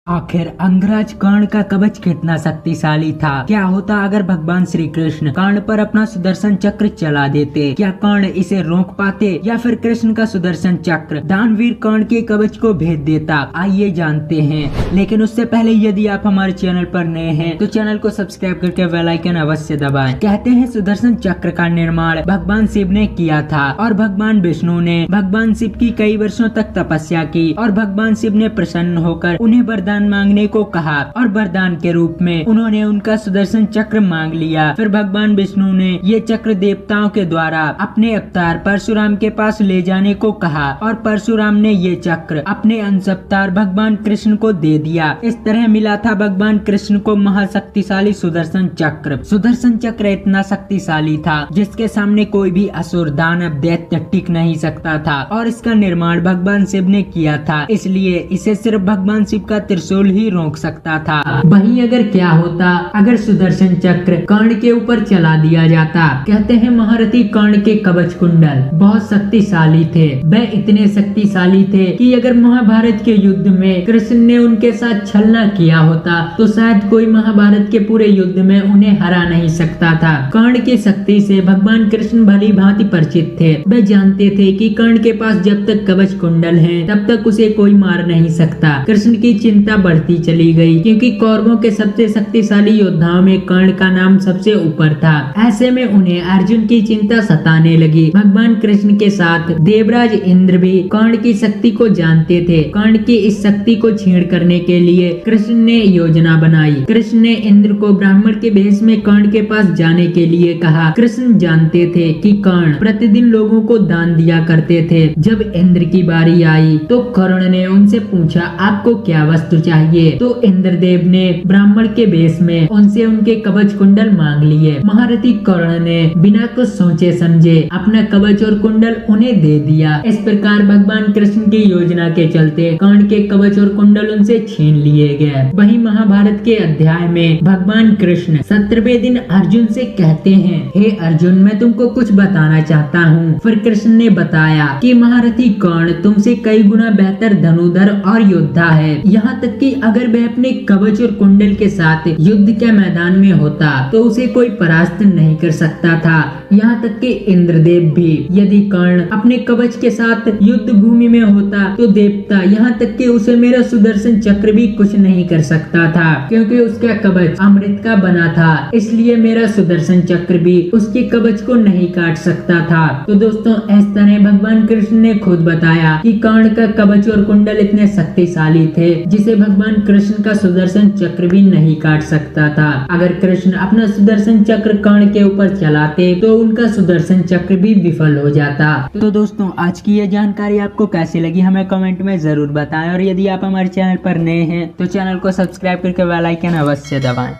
आखिर अंगराज कर्ण का कवच कितना शक्तिशाली था। क्या होता अगर भगवान श्री कृष्ण कर्ण पर अपना सुदर्शन चक्र चला देते? क्या कर्ण इसे रोक पाते या फिर कृष्ण का सुदर्शन चक्र दानवीर कर्ण के कवच को भेद देता? आइए जानते हैं, लेकिन उससे पहले यदि आप हमारे चैनल पर नए हैं तो चैनल को सब्सक्राइब करके बेल आइकन अवश्य दबाएं। कहते हैं सुदर्शन चक्र का निर्माण भगवान शिव ने किया था और भगवान विष्णु ने भगवान शिव की कई वर्षों तक तपस्या की और भगवान शिव ने प्रसन्न होकर उन्हें वरदान मांगने को कहा और वरदान के रूप में उन्होंने उनका सुदर्शन चक्र मांग लिया। फिर भगवान विष्णु ने ये चक्र देवताओं के द्वारा अपने अवतार परशुराम के पास ले जाने को कहा और परशुराम ने ये चक्र अपने अंश अवतार भगवान कृष्ण को दे दिया। इस तरह मिला था भगवान कृष्ण को महाशक्तिशाली सुदर्शन चक्र। सुदर्शन चक्र इतना शक्तिशाली था जिसके सामने कोई भी असुर दानव दैत्य टिक नहीं सकता था और इसका निर्माण भगवान शिव ने किया था, इसलिए इसे सिर्फ भगवान शिव का त्रिशूल ही रोक सकता था। वहीं अगर क्या होता अगर सुदर्शन चक्र कर्ण के ऊपर चला दिया जाता? कहते हैं महारथी कर्ण के कवच कुंडल बहुत शक्तिशाली थे। वे इतने शक्तिशाली थे कि अगर महाभारत के युद्ध में कृष्ण ने उनके साथ छलना किया होता तो शायद कोई महाभारत के पूरे युद्ध में उन्हें हरा नहीं सकता था। कर्ण की शक्ति से भगवान कृष्ण भली भांति परिचित थे। वे जानते थे कि कर्ण के पास जब तक कवच कुंडल है तब तक उसे कोई मार नहीं सकता। कृष्ण की चिंता बढ़ती चली गई क्योंकि कौरवों के सबसे शक्तिशाली योद्धाओं में कर्ण का नाम सबसे ऊपर था। ऐसे में उन्हें अर्जुन की चिंता सताने लगी। भगवान कृष्ण के साथ देवराज इंद्र भी कर्ण की शक्ति को जानते थे। कर्ण की इस शक्ति को छीण करने के लिए कृष्ण ने योजना बनाई। कृष्ण ने इंद्र को ब्राह्मण के भेष में कर्ण के पास जाने के लिए कहा। कृष्ण जानते थे कि कर्ण प्रतिदिन लोगों को दान दिया करते थे। जब इंद्र की बारी आई तो कर्ण ने उनसे पूछा, आपको क्या वस्तु चाहिए? तो इंद्रदेव ने ब्राह्मण के भेष में उनसे उनके कवच कुंडल मांग लिए। महारथी कर्ण ने बिना कुछ सोचे समझे अपना कवच और कुंडल उन्हें दे दिया। इस प्रकार भगवान कृष्ण की योजना के चलते कर्ण के कवच और कुंडल उनसे छीन लिए गए। वहीं महाभारत के अध्याय में भगवान कृष्ण 17वें दिन अर्जुन से कहते हैं, हे अर्जुन, मैं तुमको कुछ बताना चाहता हूँ। फिर कृष्ण ने बताया कि महारथी कर्ण तुमसे कई गुना बेहतर धनुधर और योद्धा है। यहाँ तक कि अगर वह अपने कवच और कुंडल के साथ युद्ध के मैदान में होता तो उसे कोई परास्त नहीं कर सकता था। यहाँ तक कि इंद्रदेव भी यदि कर्ण अपने कवच के साथ युद्ध भूमि में होता तो देवता यहाँ तक कि उसे मेरा सुदर्शन चक्र भी कुछ नहीं कर सकता था, क्योंकि उसका कवच अमृत का बना था। इसलिए मेरा सुदर्शन चक्र भी उसके कवच को नहीं काट सकता था। तो दोस्तों, इस तरह भगवान कृष्ण ने खुद बताया कि कर्ण का कवच और कुंडल इतने शक्तिशाली थे जिसे भगवान कृष्ण का सुदर्शन चक्र भी नहीं काट सकता था। अगर कृष्ण अपना सुदर्शन चक्र कर्ण के ऊपर चलाते तो उनका सुदर्शन चक्र भी विफल हो जाता। तो दोस्तों, आज की ये जानकारी आपको कैसी लगी हमें कमेंट में जरूर बताएं और यदि आप हमारे चैनल पर नए हैं तो चैनल को सब्सक्राइब करके बेल आइकन अवश्य दबाएं।